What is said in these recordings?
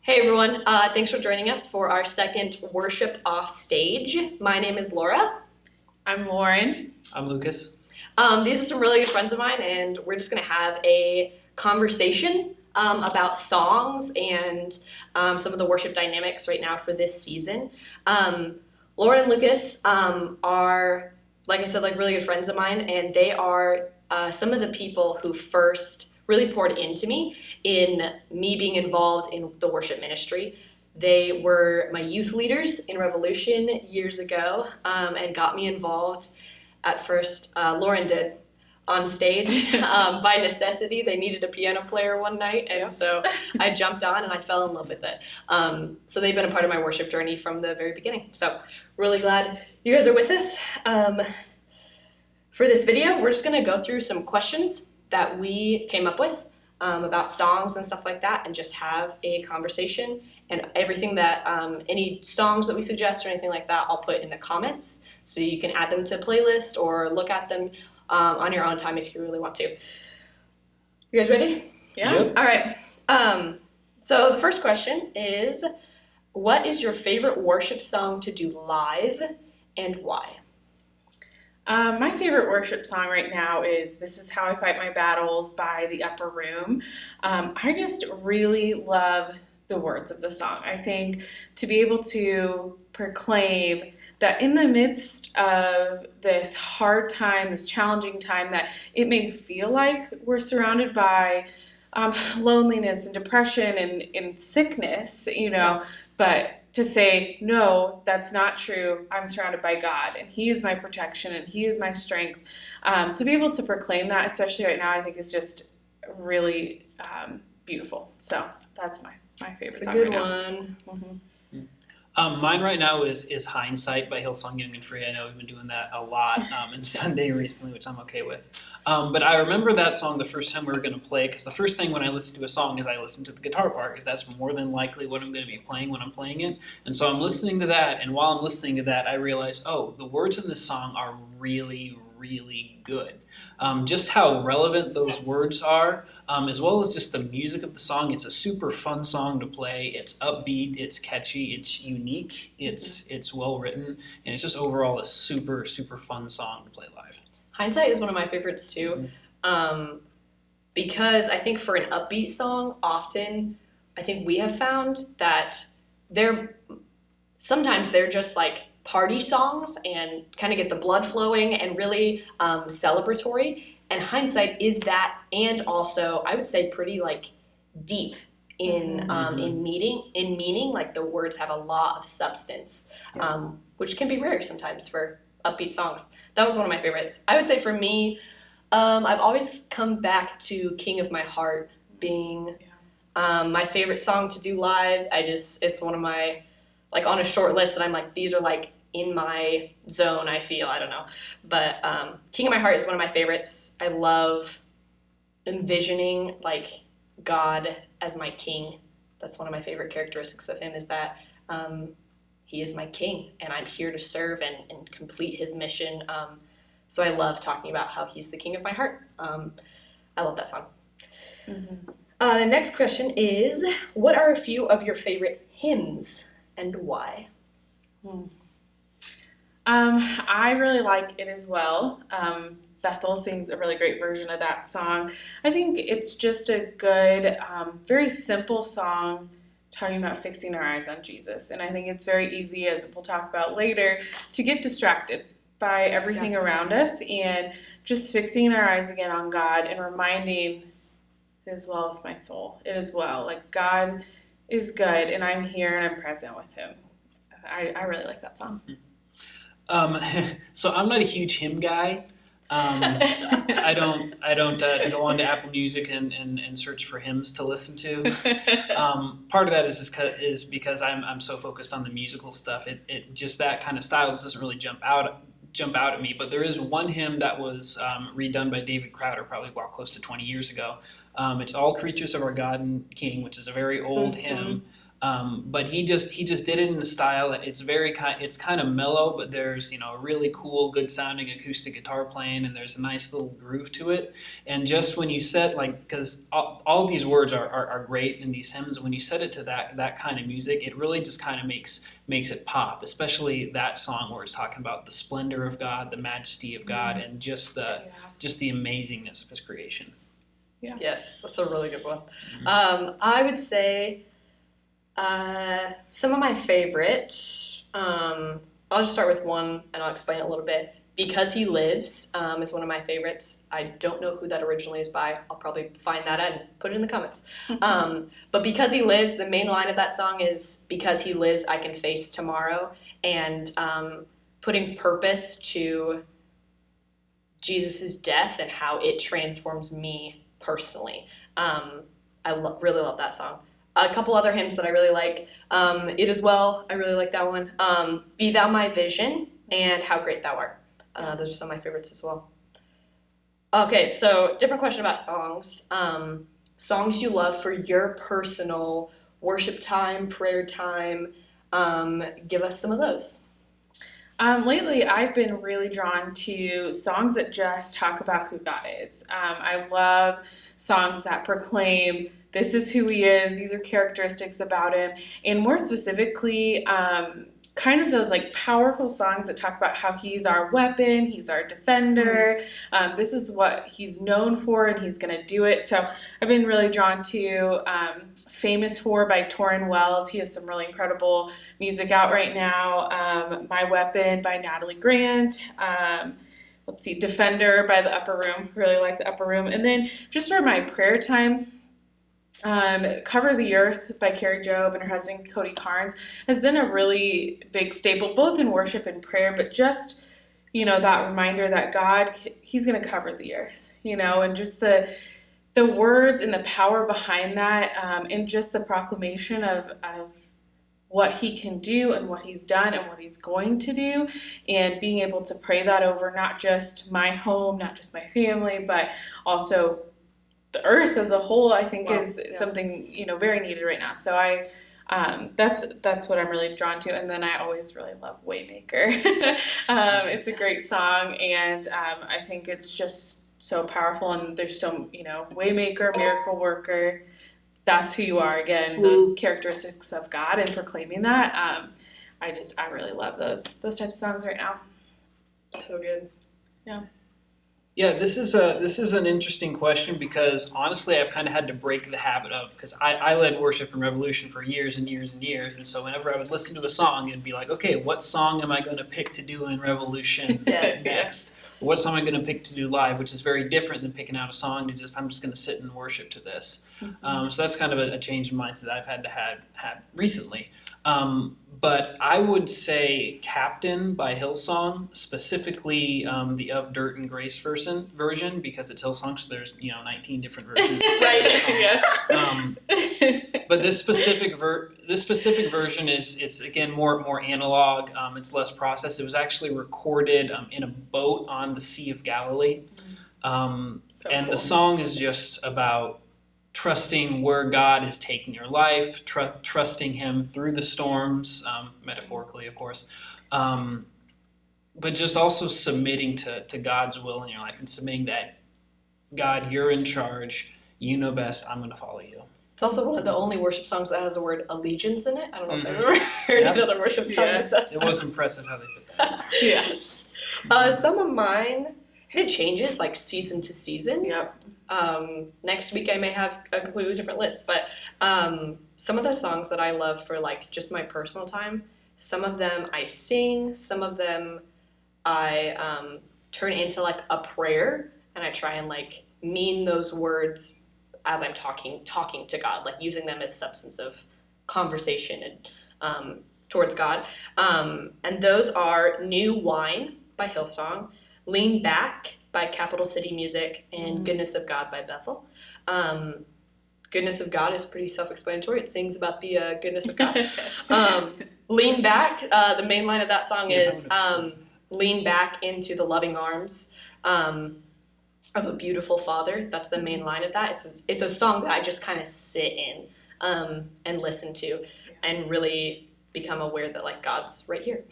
Hey everyone, thanks for joining us for our second worship off stage. My name is Laura. I'm Lauren. I'm Lucas. These are some really good friends of mine, and we're just going to have a conversation about songs and some of the worship dynamics right now for this season. Lauren and Lucas are, like I said, like really good friends of mine, and they are some of the people who first really poured into me in me being involved in the worship ministry. They were my youth leaders in Revolution years ago and got me involved. At first, Lauren did on stage. By necessity, they needed a piano player one night, and so I jumped on and I fell in love with it. So they've been a part of my worship journey from the very beginning. So really glad you guys are with us. For this video, we're just going to go through some questions that we came up with about songs and stuff like that, and just have a conversation. And everything that, any songs that we suggest or anything like that, I'll put in the comments, so you can add them to a playlist or look at them on your own time if you really want to. You guys ready? Yeah. Yep. All right. So the first question is, what is your favorite worship song to do live, and why? My favorite worship song right now is This Is How I Fight My Battles by the Upper Room. I just really love the words of the song. I think to be able to proclaim that in the midst of this hard time, this challenging time, that it may feel like we're surrounded by loneliness and depression and sickness, but to say, no, that's not true. I'm surrounded by God, and He is my protection, and He is my strength. To be able to proclaim that, especially right now, I think is just really beautiful. So that's my favorite song right now. It's a good one. Mm-hmm. Mine right now is Hindsight by Hillsong, Young and Free. I know we've been doing that a lot in Sunday recently, which I'm okay with. But I remember that song the first time we were going to play, because the first thing when I listen to a song is I listen to the guitar part, because that's more than likely what I'm going to be playing when I'm playing it. And so I'm listening to that, and while I'm listening to that, I realize, oh, the words in this song are really, really good. Just how relevant those words are, as well as just the music of the song. It's a super fun song to play. It's upbeat, it's catchy, it's unique, it's well written, and it's just overall a super, super fun song to play live. Hindsight is one of my favorites too, because I think for an upbeat song, often I think we have found that sometimes they're just like party songs and kind of get the blood flowing and really celebratory. And Hindsight is that, and also I would say pretty like deep in meaning. Like the words have a lot of substance, which can be rare sometimes for upbeat songs. That was one of my favorites. I would say for me, I've always come back to King of My Heart being my favorite song to do live. It's one of my, like, on a short list, and I'm like, these are like in my zone, I feel. I don't know. But King of My Heart is one of my favorites. I love envisioning like God as my king. That's one of my favorite characteristics of Him, is that He is my king, and I'm here to serve and complete His mission. So I love talking about how He's the King of my heart. I love that song. Mm-hmm. The next question is, what are a few of your favorite hymns, and why? I really like It As Well. Bethel sings a really great version of that song. I think it's just a good, very simple song talking about fixing our eyes on Jesus. And I think it's very easy, as we'll talk about later, to get distracted by everything around us, and just fixing our eyes again on God and reminding, it is well with my soul. It is well. Like, God is good, and I'm here and I'm present with Him. I really like that song. So I'm not a huge hymn guy. I don't go onto Apple Music and search for hymns to listen to. Part of that is because I'm so focused on the musical stuff. It just, that kind of style doesn't really jump out at me. But there is one hymn that was redone by David Crowder probably close to 20 years ago. It's All Creatures of Our God and King, which is a very old hymn. But he just did it in the style that it's kind of mellow, but there's a really cool, good sounding acoustic guitar playing, and there's a nice little groove to it. And just when you set because all these words are great in these hymns, when you set it to that kind of music, it really just kind of makes it pop. Especially that song where it's talking about the splendor of God, the majesty of God, and just the amazingness of His creation. Yeah. Yes, that's a really good one. Mm-hmm. I would say some of my favorites. I'll just start with one, and I'll explain it a little bit. Because He Lives is one of my favorites. I don't know who that originally is by. I'll probably find that out and put it in the comments. But Because He Lives, the main line of that song is, because He lives, I can face tomorrow. And putting purpose to Jesus' death and how it transforms me personally. I really love that song. A couple other hymns that I really like. It Is Well, I really like that one. Be Thou My Vision, and How Great Thou Art. Those are some of my favorites as well. Okay, so different question about songs. Songs you love for your personal worship time, prayer time. Give us some of those. Lately, I've been really drawn to songs that just talk about who God is. I love songs that proclaim this is who He is, these are characteristics about Him, and more specifically, kind of those powerful songs that talk about how He's our weapon, He's our defender, this is what He's known for, and He's going to do it. So I've been really drawn to Famous For by Tauren. He has some really incredible music out right now. My Weapon by Natalie Grant. Let's see, Defender by the Upper Room. Really like the Upper Room. And then just for my prayer time, Cover the Earth by Kari, Jobe, and her husband Cody, Carnes has been a really big staple, both in worship and prayer, but just, that reminder that God, He's going to cover the earth, and just the words and the power behind that, and just the proclamation of what He can do and what He's done and what He's going to do, and being able to pray that over not just my home, not just my family, but also the earth as a whole, I think is something, very needed right now. So that's what I'm really drawn to. And then I always really love Waymaker. It's a great song, and I think it's just so powerful. And there's so, Waymaker, miracle worker, that's who you are. Again, those characteristics of God and proclaiming that. I really love those types of songs right now. So good. Yeah. Yeah, this is an interesting question, because honestly, I've kind of had to break the habit of, because I led worship and Revolution for years and years and years, and so whenever I would listen to a song, it'd be like, okay, what song am I going to pick to do in Revolution next? Or what song am I going to pick to do live, which is very different than picking out a song to I'm just going to sit and worship to this. So that's kind of a change in mindset that I've had to have recently. But I would say Captain by Hillsong, specifically the Of Dirt and Grace version, because it's Hillsong, so there's 19 different versions. Right. Yes. But this specific version it's again more analog. It's less processed. It was actually recorded in a boat on the Sea of Galilee, and cool. The song is just about trusting where God is taking your life, trusting Him through the storms, metaphorically, of course, but just also submitting to God's will in your life, and submitting that, God, You're in charge, You know best, I'm going to follow You. It's also one of the only worship songs that has the word allegiance in it. I don't know if I've ever heard another worship song that says that. It was impressive how they put that in. Yeah. Some of mine, it changes season to season. Yep. Next week I may have a completely different list, but some of the songs that I love for just my personal time, some of them I sing, some of them I turn into a prayer, and I try and mean those words as I'm talking to God, using them as substance of conversation and towards God. And those are New Wine by Hillsong, Lean Back by Capital City Music, and Goodness of God by Bethel. Goodness of God is pretty self-explanatory. It sings about the goodness of God. Lean Back, the main line of that song is lean back into the loving arms of a beautiful Father. That's the main line of that. It's a song that I just kind of sit in and listen to. and really become aware that like God's right here.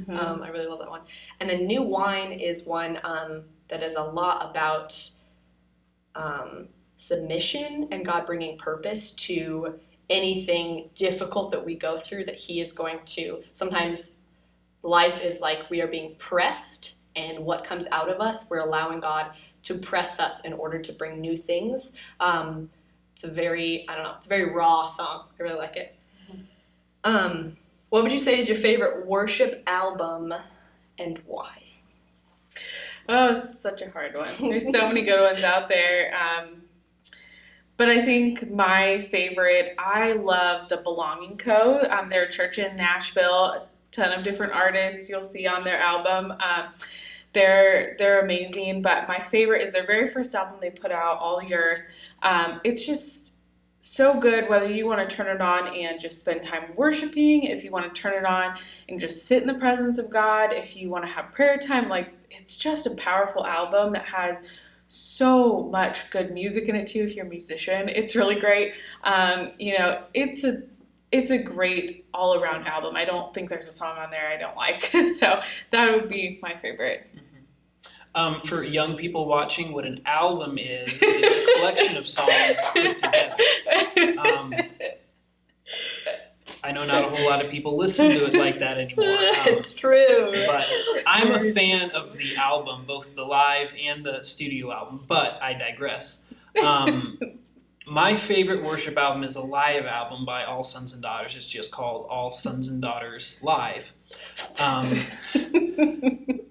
I really love that one. And then New Wine is one that is a lot about submission and God bringing purpose to anything difficult that we go through, that he is going to, sometimes life is like we are being pressed, and what comes out of us, we're allowing God to press us in order to bring new things. It's a very, it's a very raw song. I really like it. What would you say is your favorite worship album and why? Oh, this is such a hard one. There's so many good ones out there. But I think my favorite, I love the Belonging Co. They're a church in Nashville, a ton of different artists you'll see on their album. They're amazing, but my favorite is their very first album they put out, All the Earth. It's just so good, whether you want to turn it on and just spend time worshiping, if you want to turn it on and just sit in the presence of God, if you want to have prayer time, like it's just a powerful album that has so much good music in it too. If you're a musician, it's really great. It's a great all-around album. I don't think there's a song on there I don't like, so that would be my favorite. For young people watching, what an album is it's a collection of songs put together. I know not a whole lot of people listen to it like that anymore. It's true. But I'm a fan of the album, both the live and the studio album, but I digress. My favorite worship album is a live album by All Sons and Daughters. It's just called All Sons and Daughters Live.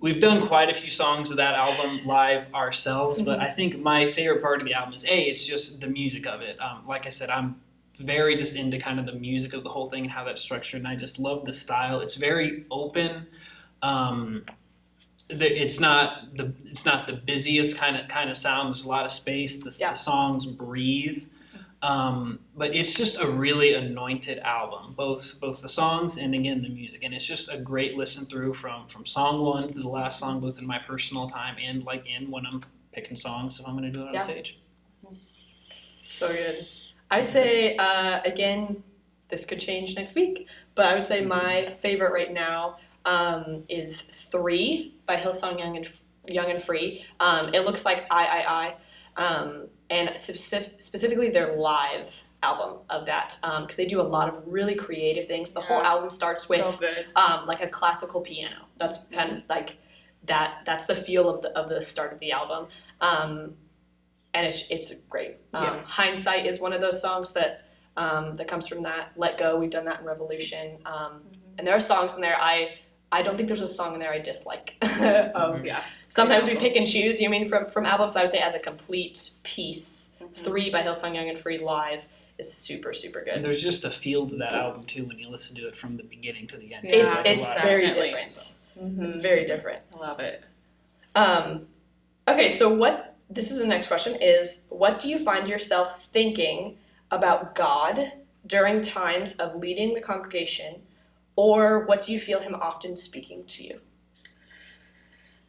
We've done quite a few songs of that album live ourselves, but I think my favorite part of the album is, it's just the music of it. Like I said, I'm very just into kind of the music of the whole thing and how that's structured, and I just love the style. It's very open. It's not the busiest kind of sound. There's a lot of space. The songs breathe, but it's just a really anointed album. Both the songs and again the music, and it's just a great listen through from song one to the last song, both in my personal time and like when I'm picking songs if I'm going to do it on stage. So good. I'd say again, this could change next week, but I would say my favorite right now is 3 by Hillsong Young and Free. It looks like I, and specifically their live album of that, because they do a lot of really creative things. The whole album starts with like a classical piano. That's kind of like that's the feel of the start of the album. And it's great. Hindsight is one of those songs that comes from that. Let Go, we've done that in Revolution. And there are songs in there I don't think there's a song in there I dislike. Sometimes we pick and choose, from albums. I would say as a complete piece, 3 by Hillsong Young and Free live is super, super good. And there's just a feel to that album too when you listen to it from the beginning to the end. It's very different. It's very different. I love it. Okay, so this is the next question, is what do you find yourself thinking about God during times of leading the congregation, or what do you feel him often speaking to you?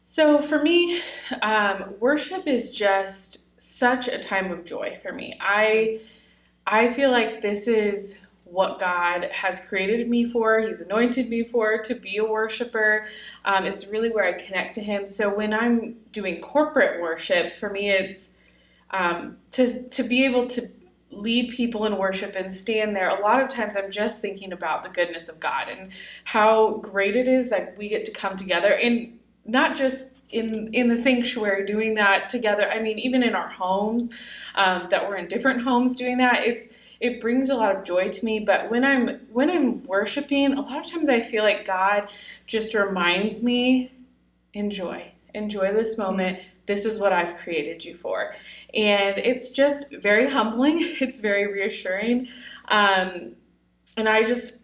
So for me, worship is just such a time of joy for me. I feel like this is what God has created me for. He's anointed me for, to be a worshiper. It's really where I connect to him. So when I'm doing corporate worship, for me it's to be able to lead people in worship and stand there. A lot of times I'm just thinking about the goodness of God and how great it is that we get to come together, and not just in the sanctuary doing that together. I mean, even in our homes, that we're in different homes doing that. It brings a lot of joy to me. But when I'm worshiping, a lot of times I feel like God just reminds me, enjoy this moment. This is what I've created you for. And it's just very humbling. It's very reassuring. And I just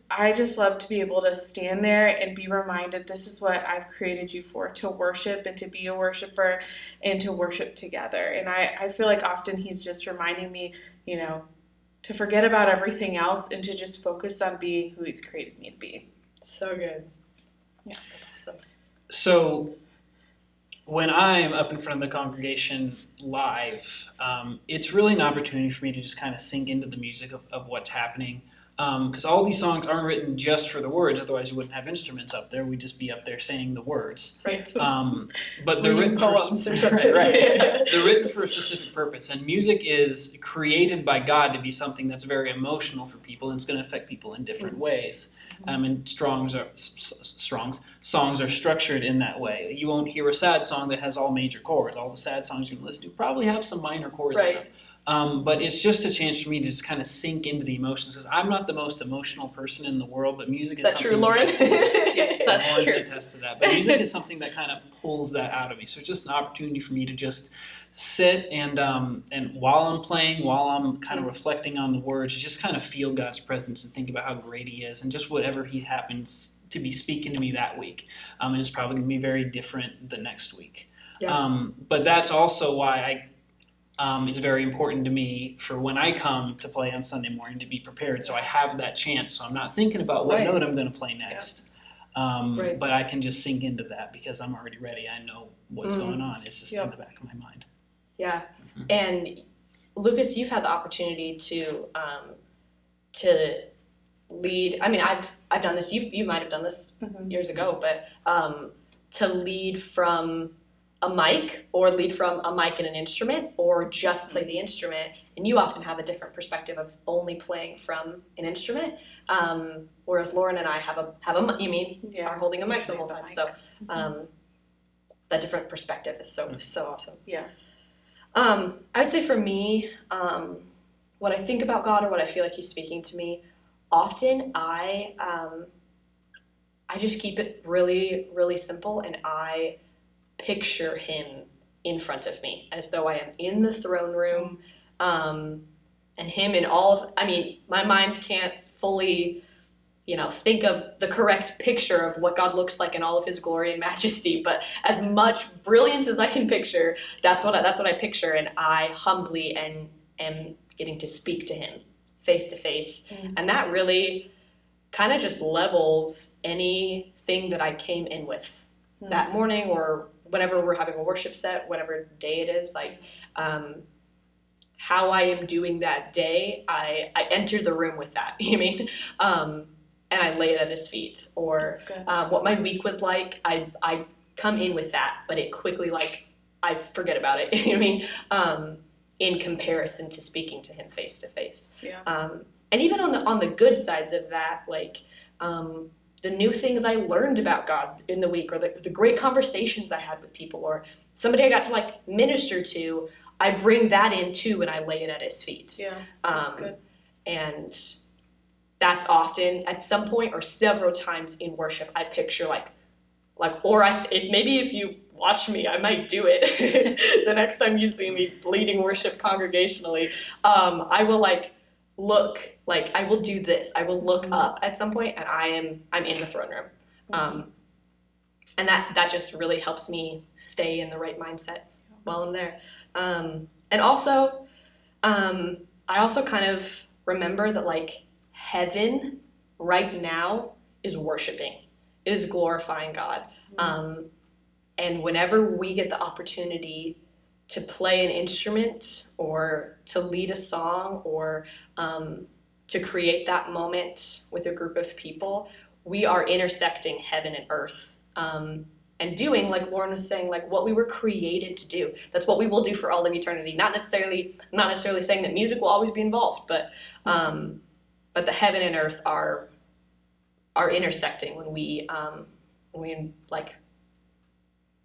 love to be able to stand there and be reminded this is what I've created you for, to worship and to be a worshiper and to worship together. And I feel like often he's just reminding me, to forget about everything else and to just focus on being who he's created me to be. So good. Yeah, that's awesome. So when I'm up in front of the congregation live, it's really an opportunity for me to just kind of sink into the music of what's happening. Because all these songs aren't written just for the words, otherwise you wouldn't have instruments up there. We'd just be up there saying the words. Right. But they're written poems for or something. right. They're written for a specific purpose, and music is created by God to be something that's very emotional for people, and it's going to affect people in different ways. And songs are structured in that way. You won't hear a sad song that has all major chords. All the sad songs you can listen to probably have some minor chords in them. But it's just a chance for me to just kind of sink into the emotions, because I'm not the most emotional person in the world, but music is something. Is that true, Lauren? Yes, that's Lauren true. can attest to that. But music is something that kind of pulls that out of me. So it's just an opportunity for me to just sit and while I'm playing, while I'm kind of reflecting on the words, just kind of feel God's presence and think about how great He is, and just whatever He happens to be speaking to me that week. And it's probably going to be very different the next week. Yeah. But that's also why it's very important to me for when I come to play on Sunday morning to be prepared, so I have that chance. So I'm not thinking about what note I'm going to play next, but I can just sink into that because I'm already ready. I know what's going on. It's just in the back of my mind. Yeah, and Lucas, you've had the opportunity to lead. I mean, I've done this. You might have done this years ago, but to lead from a mic, or lead from a mic and an instrument, or just play the instrument, and you often have a different perspective of only playing from an instrument, whereas Lauren and I are holding a mic the whole time. So that different perspective is so awesome. Yeah. I would say for me, what I think about God, or what I feel like He's speaking to me, often I just keep it really, really simple, and I picture Him in front of me as though I am in the throne room, and Him in all of, my mind can't fully, think of the correct picture of what God looks like in all of His glory and majesty, but as much brilliance as I can picture, that's what I picture, and I humbly am getting to speak to Him face to face, and that really kind of just levels anything that I came in with that morning, or whenever we're having a worship set, whatever day it is, like how I am doing that day, I enter the room with that, and I lay it at His feet. Or what my week was like, I come in with that, but it quickly, I forget about it, in comparison to speaking to Him face to face. And even on the good sides of that, the new things I learned about God in the week, or the great conversations I had with people, or somebody I got to minister to, I bring that in too, and I lay it at His feet. Yeah, that's good. And that's often at some point or several times in worship, I picture if you watch me, I might do it. The next time you see me leading worship congregationally, I will I will do this. I will look up at some point, and I'm in the throne room. And that just really helps me stay in the right mindset while I'm there. And also, I also kind of remember that heaven right now is worshiping, is glorifying God. And whenever we get the opportunity to play an instrument, or to lead a song, or to create that moment with a group of people, we are intersecting heaven and earth, and doing, like Lauren was saying, what we were created to do. That's what we will do for all of eternity. Not necessarily saying that music will always be involved, but the heaven and earth are intersecting when we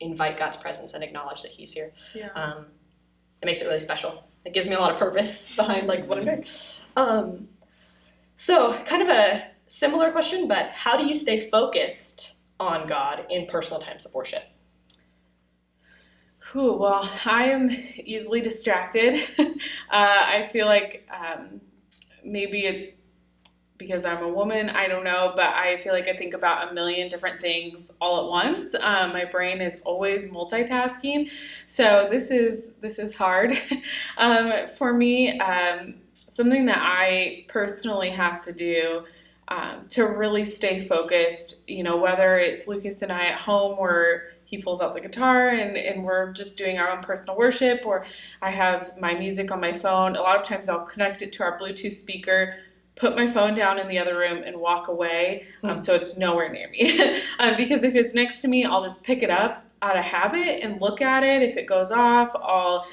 invite God's presence and acknowledge that He's here. Yeah. It makes it really special. It gives me a lot of purpose behind what I'm doing. So kind of a similar question, but how do you stay focused on God in personal times of worship? Well, I am easily distracted. I feel like maybe it's because I'm a woman, I don't know, but I feel like I think about a million different things all at once. My brain is always multitasking, so this is hard. For me, something that I personally have to do to really stay focused, whether it's Lucas and I at home where he pulls out the guitar and we're just doing our own personal worship, or I have my music on my phone. A lot of times I'll connect it to our Bluetooth speaker, put my phone down in the other room and walk away, so it's nowhere near me. Because if it's next to me, I'll just pick it up out of habit and look at it. If it goes off, I'll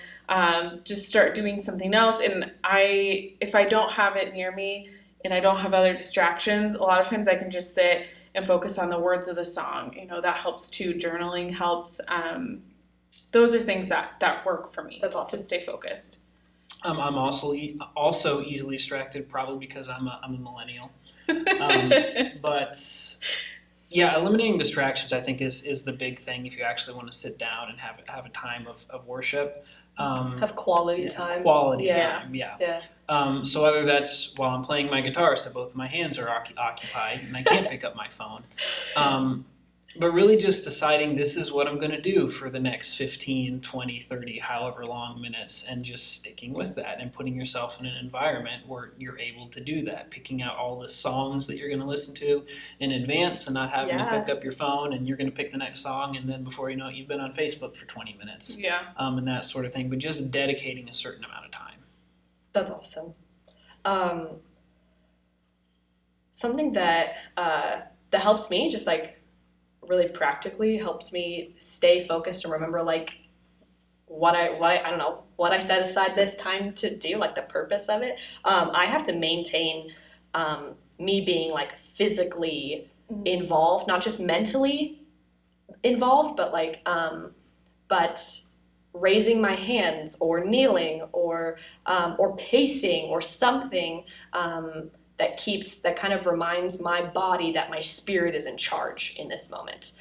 just start doing something else. And if I don't have it near me and I don't have other distractions, a lot of times I can just sit and focus on the words of the song. That helps too. Journaling helps. Those are things that work for me. That's awesome. To stay focused. I'm also easily distracted, probably because I'm a millennial. But yeah, eliminating distractions, I think, is the big thing if you actually want to sit down and have a time of worship. Have quality time. Quality time, yeah. Yeah. So whether that's while I'm playing my guitar, so both of my hands are occupied and I can't pick up my phone. But really just deciding this is what I'm going to do for the next 15, 20, 30, however long minutes, and just sticking with that and putting yourself in an environment where you're able to do that, picking out all the songs that you're going to listen to in advance and not having to pick up your phone and you're going to pick the next song and then before you know it, you've been on Facebook for 20 minutes. And that sort of thing, but just dedicating a certain amount of time. That's awesome. Something that helps me, just like really practically helps me stay focused and remember like what I set aside this time to do, like the purpose of it. I have to maintain me being like physically involved, not just mentally involved, but like but raising my hands or kneeling or pacing or something that kind of reminds my body that my spirit is in charge in this moment.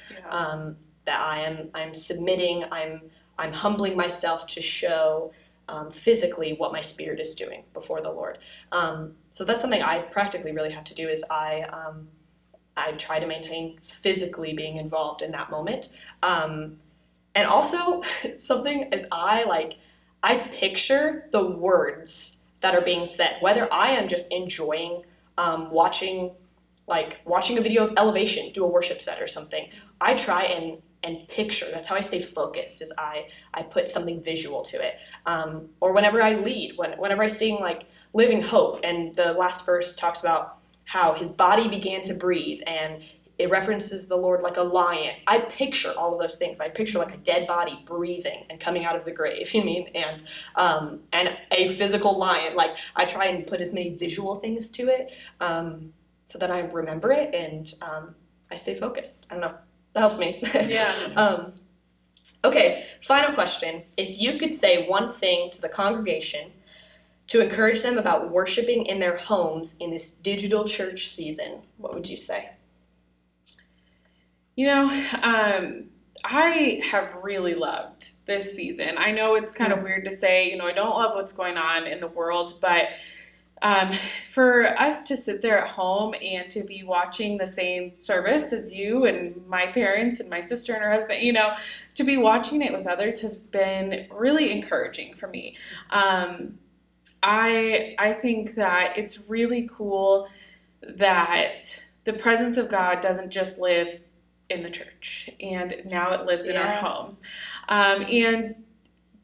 That I'm submitting, I'm humbling myself to show physically what my spirit is doing before the Lord. So that's something I practically really have to do is I try to maintain physically being involved in that moment. And also something is I picture the words that are being said, whether I am just enjoying watching a video of Elevation, do a worship set or something. I try and picture. That's how I stay focused. Is I put something visual to it. Or whenever I lead, whenever I sing like Living Hope, and the last verse talks about how his body began to breathe, and it references the Lord like a lion. I picture all of those things. I picture like a dead body breathing and coming out of the grave, and a physical lion. Like I try and put as many visual things to it so that I remember it and I stay focused. I don't know. That helps me. Okay, final question. If you could say one thing to the congregation to encourage them about worshiping in their homes in this digital church season, what would you say? I have really loved this season. I know it's kind of weird to say, I don't love what's going on in the world, but for us to sit there at home and to be watching the same service as you and my parents and my sister and her husband, to be watching it with others has been really encouraging for me. I think that it's really cool that the presence of God doesn't just live in the church, and now it lives in our homes, and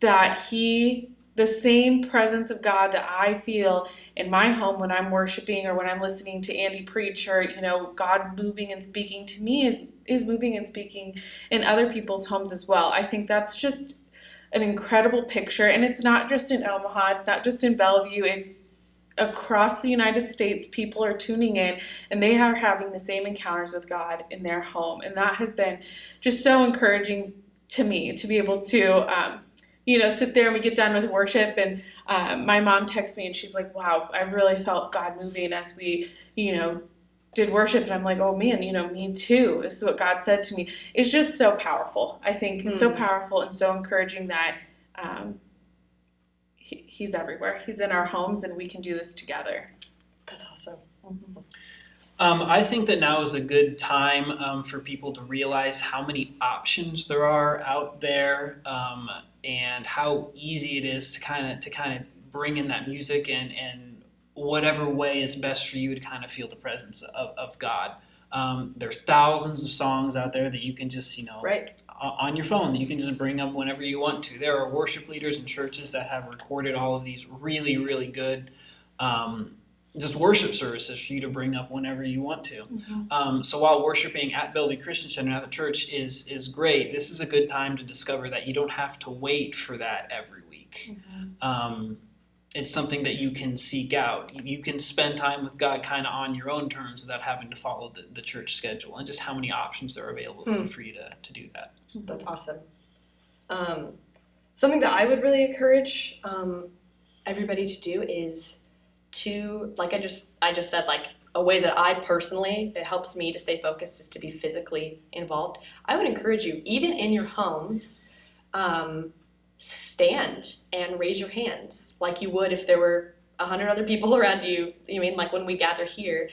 that the same presence of God that I feel in my home when I'm worshiping or when I'm listening to Andy preach, or God moving and speaking to me is moving and speaking in other people's homes as well. I think that's just an incredible picture, and it's not just in Omaha, it's not just in Bellevue, it's across the United States. People are tuning in and they are having the same encounters with God in their home. And that has been just so encouraging to me to be able to, sit there and we get done with worship. And my mom texts me and she's like, wow, I really felt God moving as we, did worship. And I'm like, oh man, me too. This is what God said to me. It's just so powerful. I think it's so powerful and so encouraging that, He's everywhere. He's in our homes, and we can do this together. That's awesome. I think that now is a good time for people to realize how many options there are out there, and how easy it is to kind of bring in that music and whatever way is best for you to kind of feel the presence of God. There's thousands of songs out there that you can just on your phone that you can just bring up whenever you want to. There are worship leaders in churches that have recorded all of these really, really good just worship services for you to bring up whenever you want to. Mm-hmm. So while worshiping at Bellevue Christian Center at the church is great, this is a good time to discover that you don't have to wait for that every week. Mm-hmm. It's something that you can seek out. You can spend time with God kind of on your own terms without having to follow the church schedule, and just how many options are available for you to do that. That's awesome. Something that I would really encourage everybody to do is to, like I just said, like a way that I personally, it helps me to stay focused is to be physically involved. I would encourage you, even in your homes, stand and raise your hands like you would if there were 100 other people around you. I mean, like when we gather here,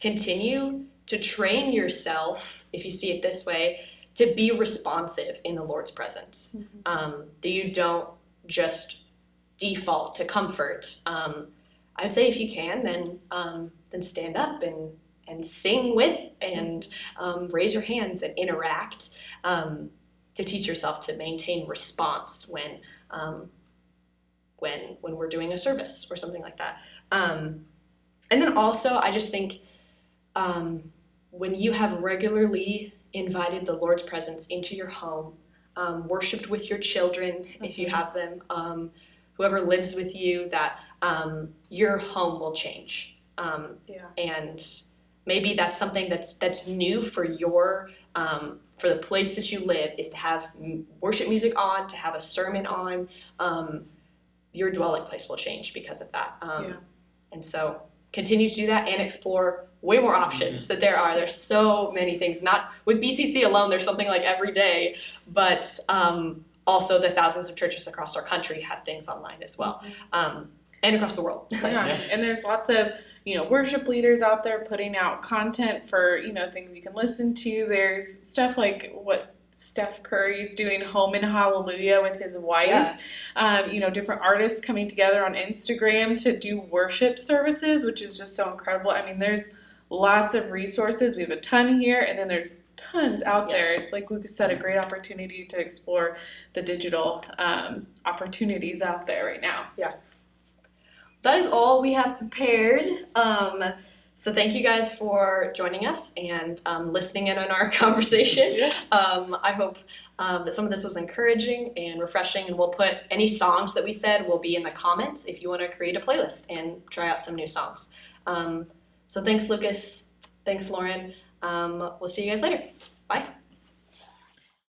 continue to train yourself, if you see it this way, to be responsive in the Lord's presence. That you don't just default to comfort. I would say if you can, then stand up and sing with and raise your hands and interact to teach yourself to maintain response when we're doing a service or something like that. And then also, I just think when you have regularly invited the Lord's presence into your home, worshiped with your children, if you have them, whoever lives with you, that your home will change. And maybe that's something that's new for your for the place that you live, is to have worship music on, to have a sermon on. Your dwelling place will change because of that. And so continue to do that and explore way more options that there are. There's so many things. Not with BCC alone, there's something like every day, but also the thousands of churches across our country have things online as well, and across the world. And there's lots of worship leaders out there putting out content for things you can listen to. There's stuff like what Steph Curry's doing, Home in Hallelujah, with his wife. Different artists coming together on Instagram to do worship services, which is just so incredible. I mean, there's lots of resources. We have a ton here, and then there's tons out there. Like Lucas said, a great opportunity to explore the digital opportunities out there right now. That is all we have prepared. So thank you guys for joining us and listening in on our conversation. I hope that some of this was encouraging and refreshing, and we'll put any songs that we said will be in the comments if you want to create a playlist and try out some new songs. So thanks, Lucas. Thanks, Lauren. We'll see you guys later. Bye.